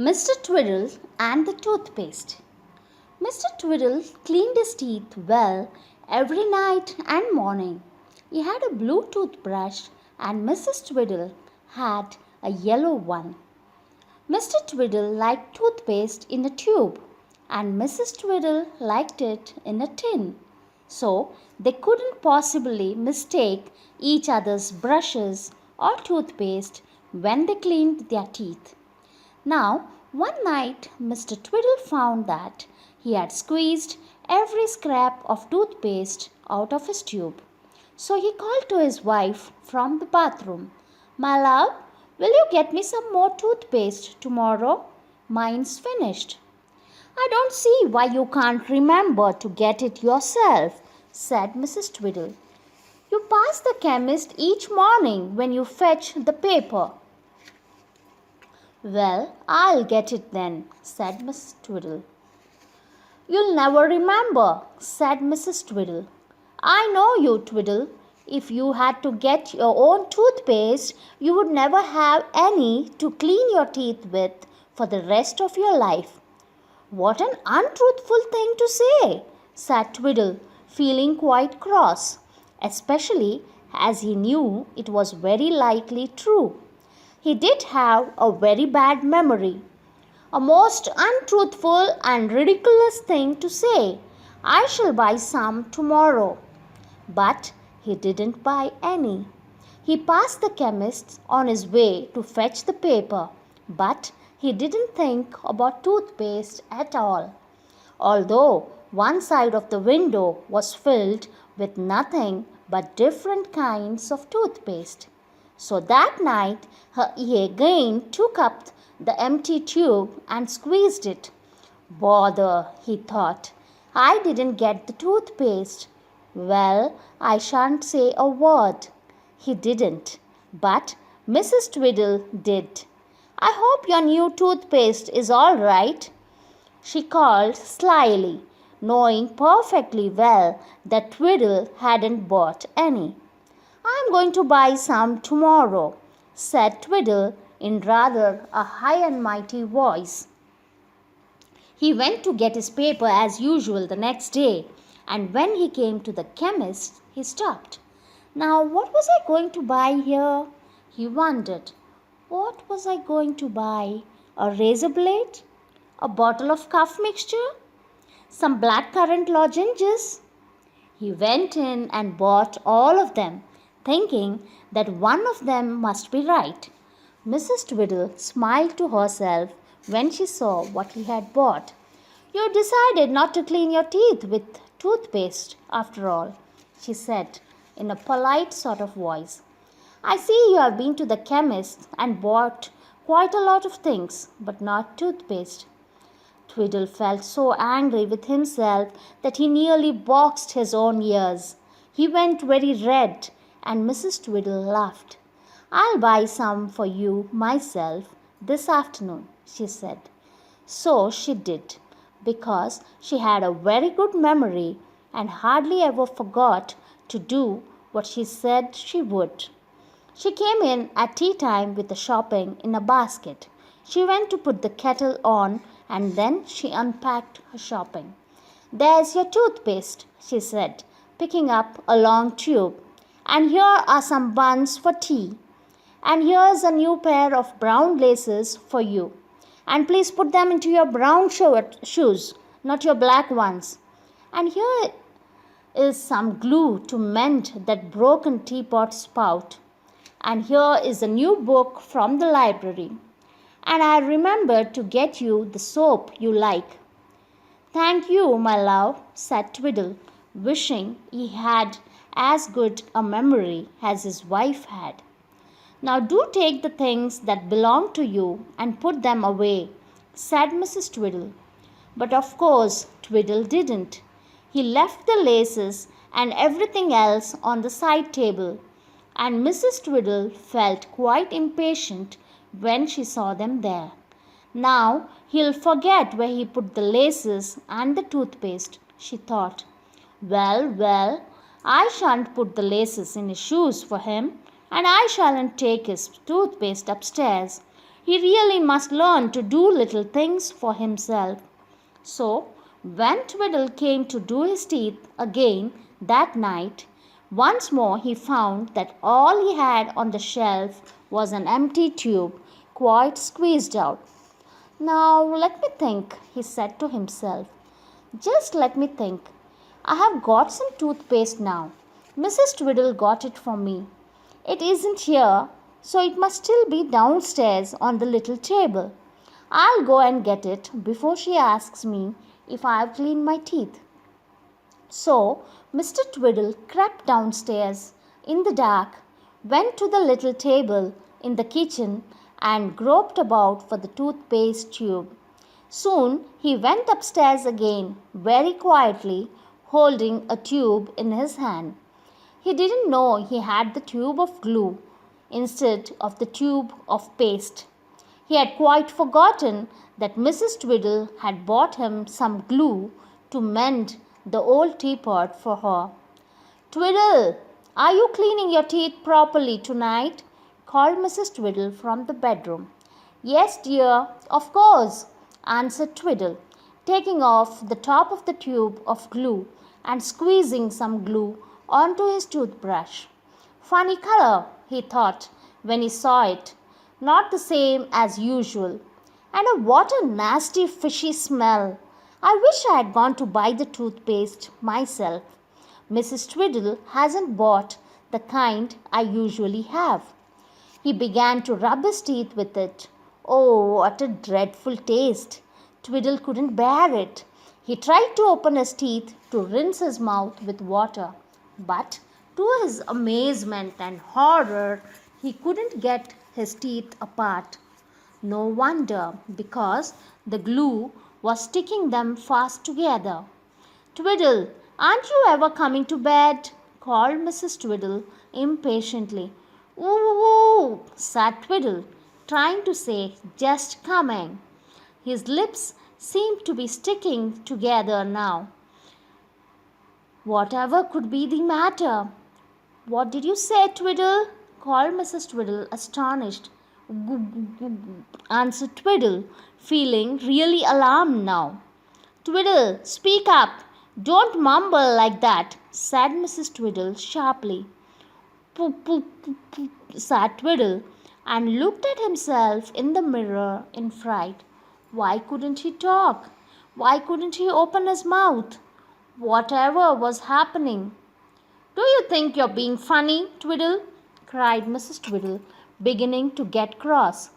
Mr. Twiddle and the toothpaste. Mr. Twiddle cleaned his teeth well every night and morning. He had a blue toothbrush and Mrs. Twiddle had a yellow one. Mr. Twiddle liked toothpaste in a tube and Mrs. Twiddle liked it in a tin. So they couldn't possibly mistake each other's brushes or toothpaste when they cleaned their teeth. Now, one night Mr. Twiddle found that he had squeezed every scrap of toothpaste out of his tube. So he called to his wife from the bathroom, "My love, will you get me some more toothpaste tomorrow? Mine's finished." "I don't see why you can't remember to get it yourself," said Mrs. Twiddle. "You pass the chemist each morning when you fetch the paper." "Well, I'll get it then," said Mrs. Twiddle. "You'll never remember," said Mrs. Twiddle. "I know you, Twiddle. If you had to get your own toothpaste, you would never have any to clean your teeth with for the rest of your life." "What an untruthful thing to say," said Twiddle, feeling quite cross, especially as he knew it was very likely true. He did have a very bad memory. "A most untruthful and ridiculous thing to say. I shall buy some tomorrow." But he didn't buy any. He passed the chemist on his way to fetch the paper, but he didn't think about toothpaste at all, although one side of the window was filled with nothing but different kinds of toothpaste. So that night he again took up the empty tube and squeezed it. "Bother," he thought, "I didn't get the toothpaste. Well, I shan't say a word." He didn't, but Mrs. Twiddle did. "I hope your new toothpaste is all right," she called slyly, knowing perfectly well that Twiddle hadn't bought any. "I'm going to buy some tomorrow," said Twiddle in rather a high and mighty voice. He went to get his paper as usual the next day, and when he came to the chemist, he stopped. Now, what was I going to buy here? He wondered. What was I going to buy? A razor blade? A bottle of cough mixture? Some blackcurrant lozenges? He went in and bought all of them, thinking that one of them must be right. Mrs. Twiddle smiled to herself when she saw what he had bought. "You decided not to clean your teeth with toothpaste, after all," she said in a polite sort of voice. "I see you have been to the chemist and bought quite a lot of things, but not toothpaste." Twiddle felt so angry with himself that he nearly boxed his own ears. He went very red, and Mrs. Twiddle laughed. "I'll buy some for you myself this afternoon," she said. So she did, because she had a very good memory and hardly ever forgot to do what she said she would. She came in at tea time with the shopping in a basket. She went to put the kettle on and then she unpacked her shopping. "There's your toothpaste," she said, picking up a long tube. "And here are some buns for tea. And here's a new pair of brown laces for you. And please put them into your brown shoes, not your black ones. And here is some glue to mend that broken teapot spout. And here is a new book from the library. And I remembered to get you the soap you like." "Thank you, my love," said Twiddle, wishing he had as good a memory as his wife had. "Now do take the things that belong to you and put them away," said Mrs. Twiddle. But of course Twiddle didn't. He left the laces and everything else on the side table, and Mrs. Twiddle felt quite impatient when she saw them there. "Now he'll forget where he put the laces and the toothpaste," she thought. Well, well, I shan't put the laces in his shoes for him, and I shan't take his toothpaste upstairs. He really must learn to do little things for himself. So, when Twiddle came to do his teeth again that night, once more he found that all he had on the shelf was an empty tube, quite squeezed out. Now let me think, he said to himself. Just let me think. I have got some toothpaste now. Mrs. Twiddle got it for me. It isn't here, so it must still be downstairs on the little table. I'll go and get it before she asks me if I've cleaned my teeth. So Mr. Twiddle crept downstairs in the dark, went to the little table in the kitchen, and groped about for the toothpaste tube. Soon he went upstairs again, very quietly, holding a tube in his hand. He didn't know he had the tube of glue instead of the tube of paste. He had quite forgotten that Mrs. Twiddle had bought him some glue to mend the old teapot for her. Twiddle, are you cleaning your teeth properly tonight? Called Mrs. Twiddle from the bedroom. Yes, dear, of course, answered Twiddle, taking off the top of the tube of glue and squeezing some glue onto his toothbrush. Funny color, he thought when he saw it. Not the same as usual. And what a nasty fishy smell. I wish I had gone to buy the toothpaste myself. Mrs. Twiddle hasn't bought the kind I usually have. He began to rub his teeth with it. Oh, what a dreadful taste! Twiddle couldn't bear it. He tried to open his teeth to rinse his mouth with water, but to his amazement and horror, he couldn't get his teeth apart. No wonder, because the glue was sticking them fast together. Twiddle, aren't you ever coming to bed? Called Mrs. Twiddle impatiently. Ooh, said Twiddle, trying to say, just coming. His lips seemed to be sticking together now. Whatever could be the matter? What did you say, Twiddle? Called Mrs. Twiddle, astonished. Answered Twiddle, feeling really alarmed now. Twiddle, speak up. Don't mumble like that, said Mrs. Twiddle sharply. Poop, poop, poop, poop, said Twiddle, and looked at himself in the mirror in fright. Why couldn't he talk? Why couldn't he open his mouth? Whatever was happening? Do you think you're being funny, Twiddle? Cried Mrs. Twiddle, beginning to get cross.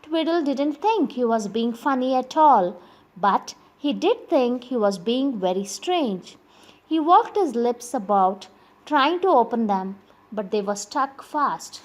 Twiddle didn't think he was being funny at all, but he did think he was being very strange. He worked his lips about, trying to open them, but they were stuck fast.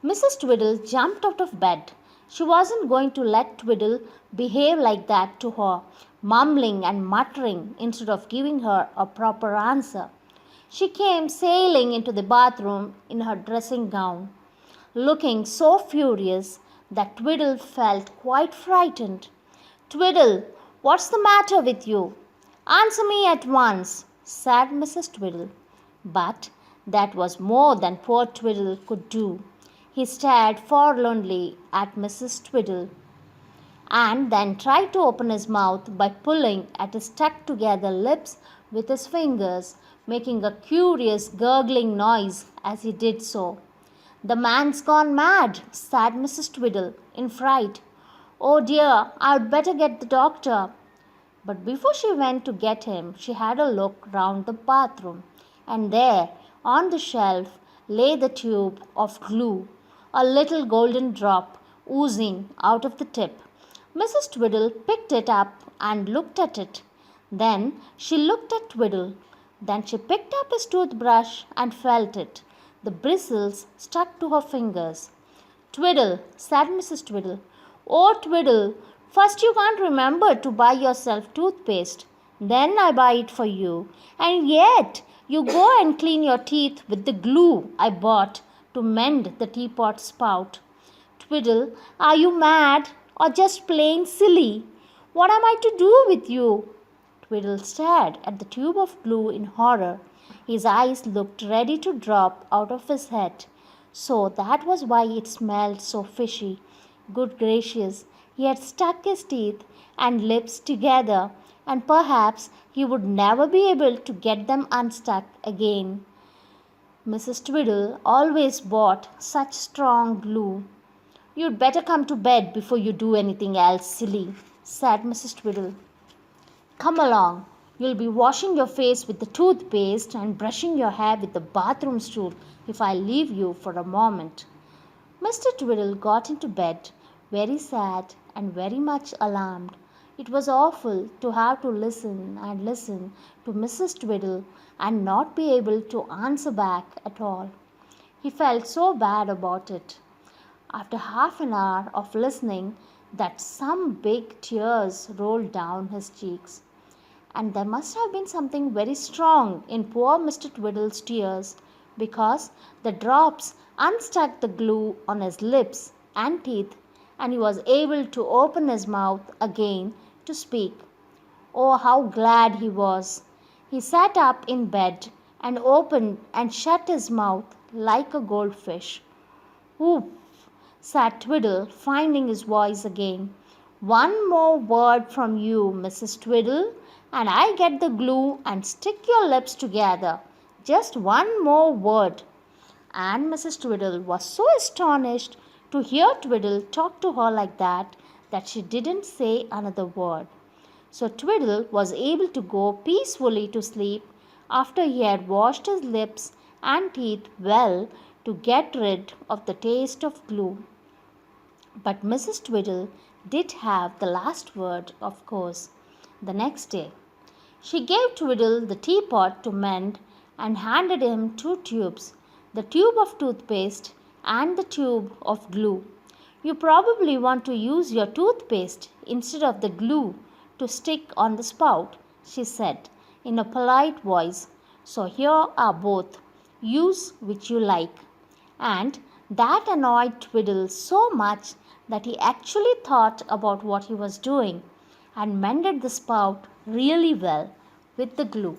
Mrs. Twiddle jumped out of bed. She wasn't going to let Twiddle behave like that to her, mumbling and muttering instead of giving her a proper answer. She came sailing into the bathroom in her dressing gown, looking so furious that Twiddle felt quite frightened. Twiddle, what's the matter with you? Answer me at once, said Mrs. Twiddle. But that was more than poor Twiddle could do. He stared forlornly at Mrs. Twiddle and then tried to open his mouth by pulling at his stuck together lips with his fingers, making a curious gurgling noise as he did so. The man's gone mad, said Mrs. Twiddle in fright. Oh dear, I'd better get the doctor. But before she went to get him, she had a look round the bathroom, and there, on the shelf, lay the tube of glue, a little golden drop oozing out of the tip. Mrs. Twiddle picked it up and looked at it. Then she looked at Twiddle. Then she picked up his toothbrush and felt it. The bristles stuck to her fingers. Twiddle, said Mrs. Twiddle. Oh, Twiddle, first you can't remember to buy yourself toothpaste. Then I buy it for you. And yet you go and clean your teeth with the glue I bought to mend the teapot spout. Twiddle, are you mad or just plain silly? What am I to do with you? Twiddle stared at the tube of glue in horror. His eyes looked ready to drop out of his head. So that was why it smelled so fishy. Good gracious, he had stuck his teeth and lips together, and perhaps he would never be able to get them unstuck again. Mrs. Twiddle always bought such strong glue. You'd better come to bed before you do anything else silly, said Mrs. Twiddle. Come along. You'll be washing your face with the toothpaste and brushing your hair with the bathroom stool if I leave you for a moment. Mr. Twiddle got into bed, very sad and very much alarmed. It was awful to have to listen and listen to Mrs. Twiddle and not be able to answer back at all. He felt so bad about it. After half an hour of listening, that some big tears rolled down his cheeks. And there must have been something very strong in poor Mr. Twiddle's tears, because the drops unstuck the glue on his lips and teeth, and he was able to open his mouth again to speak. Oh, how glad he was! He sat up in bed and opened and shut his mouth like a goldfish. Oof! Said Twiddle, finding his voice again. One more word from you, Mrs. Twiddle, and I get the glue and stick your lips together. Just one more word. And Mrs. Twiddle was so astonished to hear Twiddle talk to her like that she didn't say another word. So Twiddle was able to go peacefully to sleep after he had washed his lips and teeth well to get rid of the taste of glue. But Mrs. Twiddle did have the last word, of course, the next day. She gave Twiddle the teapot to mend and handed him two tubes, the tube of toothpaste and the tube of glue. You probably want to use your toothpaste instead of the glue to stick on the spout, she said in a polite voice. So here are both. Use which you like. And that annoyed Twiddle so much that he actually thought about what he was doing and mended the spout really well with the glue.